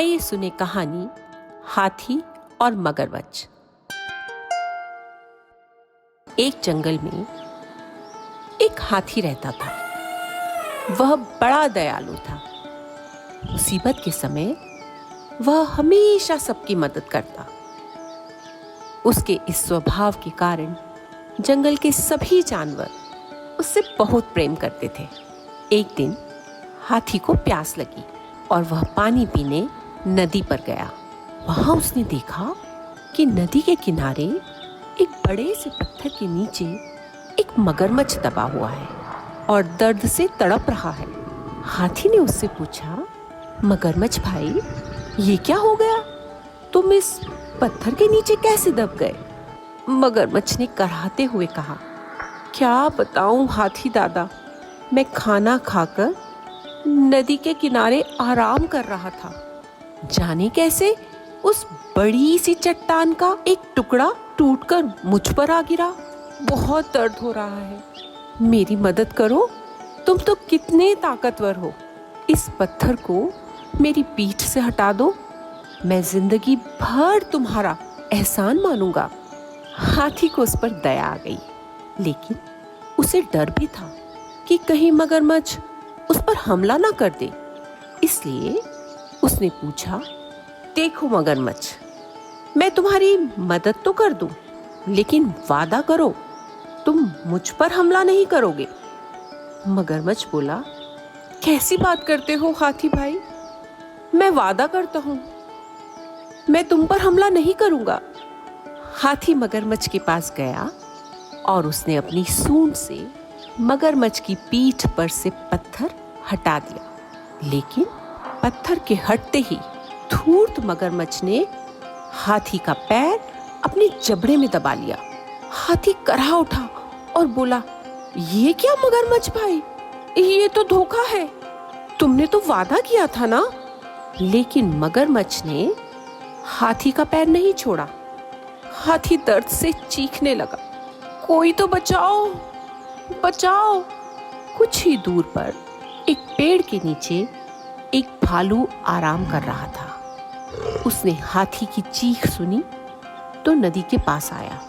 आइए सुने कहानी हाथी और मगरमच्छ। एक जंगल में एक हाथी रहता था। वह बड़ा दयालु था। मुसीबत के समय वह हमेशा सबकी मदद करता। उसके इस स्वभाव के कारण जंगल के सभी जानवर उससे बहुत प्रेम करते थे। एक दिन हाथी को प्यास लगी और वह पानी पीने नदी पर गया। वहां उसने देखा कि नदी के किनारे एक बड़े से पत्थर के नीचे एक मगरमच्छ दबा हुआ है और दर्द से तड़प रहा है। हाथी ने उससे पूछा, मगरमच्छ भाई, ये क्या हो गया? तुम इस पत्थर के नीचे कैसे दब गए? मगरमच्छ ने कराहते हुए कहा, क्या बताऊं हाथी दादा, मैं खाना खाकर नदी के किनारे आराम कर रहा था। जाने कैसे उस बड़ी सी चट्टान का एक टुकड़ा टूटकर मुझ पर आ गिरा। बहुत दर्द हो रहा है, मेरी मदद करो। तुम तो कितने ताकतवर हो, इस पत्थर को मेरी पीठ से हटा दो, मैं जिंदगी भर तुम्हारा एहसान मानूंगा। हाथी को उस पर दया आ गई, लेकिन उसे डर भी था कि कहीं मगरमच्छ उस पर हमला ना कर दे। इसलिए उसने पूछा, देखो मगरमच्छ, मैं तुम्हारी मदद तो कर दूं, लेकिन वादा करो तुम मुझ पर हमला नहीं करोगे। मगरमच्छ बोला, कैसी बात करते हो हाथी भाई, मैं वादा करता हूं, मैं तुम पर हमला नहीं करूंगा। हाथी मगरमच्छ के पास गया और उसने अपनी सूंड से मगरमच्छ की पीठ पर से पत्थर हटा दिया। लेकिन पत्थर के हटते ही धूर्त मगरमच्छ ने हाथी का पैर अपने जबड़े में दबा लिया। हाथी कराह उठा और बोला, ये क्या मगरमच्छ भाई, ये तो धोखा है, तुमने तो वादा किया था ना। लेकिन मगरमच्छ ने हाथी का पैर नहीं छोड़ा। हाथी दर्द से चीखने लगा, कोई तो बचाओ बचाओ। कुछ ही दूर पर एक पेड़ के नीचे एक भालू आराम कर रहा था। उसने हाथी की चीख सुनी तो नदी के पास आया।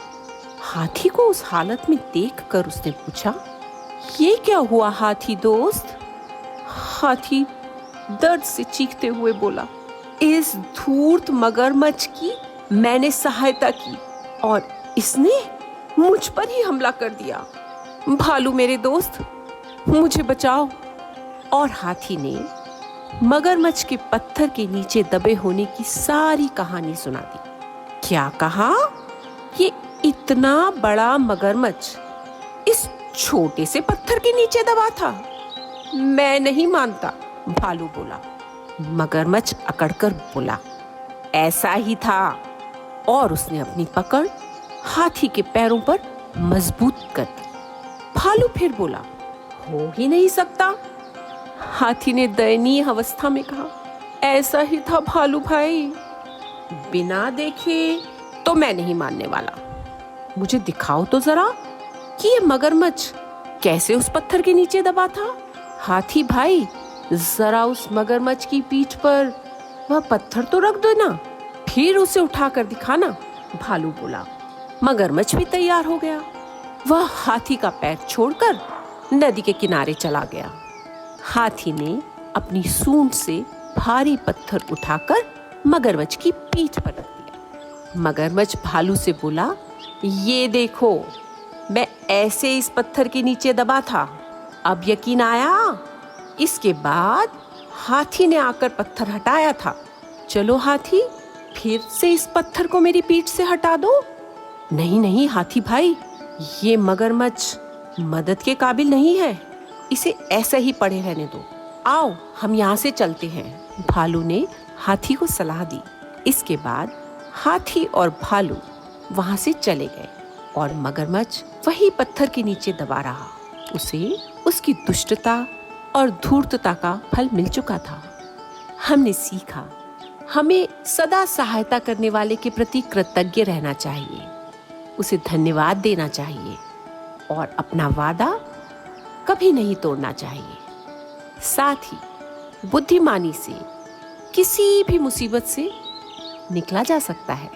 हाथी को उस हालत में देखकर उसने पूछा, ये क्या हुआ हाथी दोस्त? हाथी दर्द से चीखते हुए बोला, इस धूर्त मगरमच्छ की मैंने सहायता की और इसने मुझ पर ही हमला कर दिया। भालू मेरे दोस्त, मुझे बचाओ। और हाथी ने मगरमच्छ के पत्थर के नीचे दबे होने की सारी कहानी सुना दी। क्या कहा? ये इतना बड़ा मगरमच्छ इस छोटे से पत्थर के नीचे दबा था? मैं नहीं मानता, भालू बोला। मगरमच्छ अकड़कर बोला, ऐसा ही था। और उसने अपनी पकड़ हाथी के पैरों पर मजबूत कर दी। भालू फिर बोला, हो ही नहीं सकता। हाथी ने दयनीय अवस्था में कहा, ऐसा ही था भालू भाई, बिना देखे तो मैं नहीं मानने वाला। मुझे दिखाओ तो जरा कि ये मगरमच्छ कैसे उस पत्थर के नीचे दबा था। हाथी भाई, जरा उस मगरमच्छ की पीठ पर वह पत्थर तो रख दो ना, फिर उसे उठाकर दिखाना, भालू बोला। मगरमच्छ भी तैयार हो गया। वह हाथी का पैर छोड़कर नदी के किनारे चला गया। हाथी ने अपनी सूंड से भारी पत्थर उठाकर मगरमच्छ की पीठ पर रख दिया। मगरमच्छ भालू से बोला, ये देखो, मैं ऐसे इस पत्थर के नीचे दबा था, अब यकीन आया? इसके बाद हाथी ने आकर पत्थर हटाया था। चलो हाथी, फिर से इस पत्थर को मेरी पीठ से हटा दो। नहीं नहीं हाथी भाई, ये मगरमच्छ मदद के काबिल नहीं है, इसे ऐसे ही पड़े रहने दो। आओ हम यहाँ से चलते हैं, भालू ने हाथी को सलाह दी। इसके बाद हाथी और भालू वहां से चले गए और मगरमच्छ वही पत्थर के नीचे दबा रहा। उसे उसकी दुष्टता और धूर्तता का फल मिल चुका था। हमने सीखा, हमें सदा सहायता करने वाले के प्रति कृतज्ञ रहना चाहिए, उसे धन्यवाद देना चाहिए और अपना वादा कभी नहीं तोड़ना चाहिए। साथ ही बुद्धिमानी से किसी भी मुसीबत से निकला जा सकता है।